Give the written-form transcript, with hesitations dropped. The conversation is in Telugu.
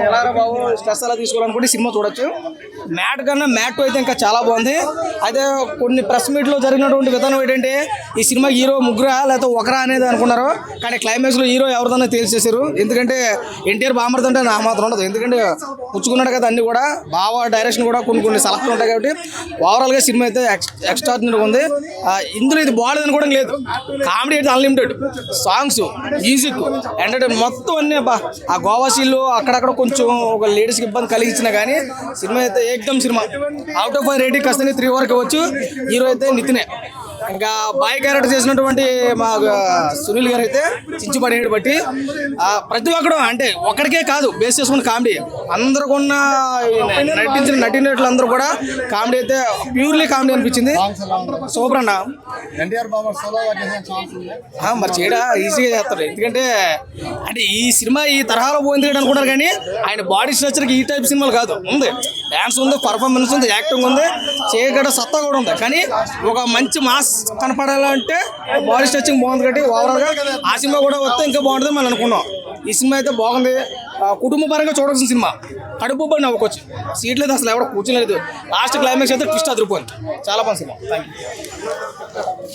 ఎలా రా బాబు స్ట్రెస్ అలా తీసుకోవాలనుకుంటే సినిమా చూడొచ్చు. మ్యాట్ కన్నా మ్యాట్ అయితే ఇంకా చాలా బాగుంది. అయితే కొన్ని ప్రెస్ మీట్లో జరిగినటువంటి విధానం ఏంటంటే ఈ సినిమా హీరో ముగ్గురా లేకపోతే ఒకరా అనేది అనుకున్నారు. కానీ క్లైమాక్స్లో హీరో ఎవరిదన్నా తేల్చేశారు. ఎందుకంటే ఎన్టీఆర్ బామర్ది అంటే నా మాత్రం ఉండదు. ఎందుకంటే పుచ్చుకున్నాడు కదా అన్ని కూడా. బాగా డైరెక్షన్ కూడా కొన్ని సెలెక్ట్ ఉంటాయి కాబట్టి ఓవరాల్గా సినిమా అయితే ఎక్స్ట్రాడినరీగా ఉంది. ఇందులో ఇది బాగాలేదని కూడా లేదు. కామెడీ అయితే అన్లిమిటెడ్, సాంగ్స్, మ్యూజిక్, ఎంటర్టైన్మెంట్ మొత్తం అన్నీ ఆ గోవా సీన్లు అక్కడక్కడ కొంచెం ఒక లేడీస్కి ఇబ్బంది కలిగించినా కానీ సినిమా అయితే ఏకదమ్ సినిమా. అవుట్ ఆఫ్ 5 రేటింగ్ కాస్త 3 వరకు ఇవ్వచ్చు. హీరో అయితే నితినే. ఇంకా బాయ్ క్యారెక్టర్ చేసినటువంటి మా సునీల్ గారు అయితే చించిపడేడు బట్టి ప్రతి ఒక్కడు అంటే ఒక్కడికే కాదు బేస్ చేసుకున్న కామెడీ అందరూ ఉన్న నటించిన నటినట్లు అందరూ కూడా కామెడీ అయితే ప్యూర్లీ కామెడీ అనిపించింది. సూపర్ అన్న. మరి చేయడా ఈజీగా చేస్తారు. ఎందుకంటే అంటే ఈ సినిమా ఈ తరహాలో పోయింది అనుకుంటారు కానీ ఆయన బాడీ స్ట్రక్చర్కి ఈ టైప్ సినిమాలు కాదు. ఉంది డ్యాన్స్ ఉంది, పర్ఫార్మెన్స్ ఉంది, యాక్టింగ్ ఉంది, చేయగడ సత్తా కూడా ఉంది. కానీ ఒక మంచి మాస్ కనపడాలంటే బాడీ స్ట్రెచింగ్ బాగుంది కాబట్టి ఓవరాల్గా ఆ సినిమా కూడా వస్తే ఇంకా బాగుంటుంది మనం అనుకున్నాం. ఈ సినిమా అయితే బాగుంది. కుటుంబ పరంగా చూడాల్సిన సినిమా. కడుపు పడి నవ్వుకోవచ్చు. సీట్లు అయితే అసలు ఎవడో కూర్చోలేదు. లాస్ట్ క్లైమాక్స్ అయితే ట్విస్ట్ అదిరిపోయింది. చాలా బాగుంది సినిమా. Thank you.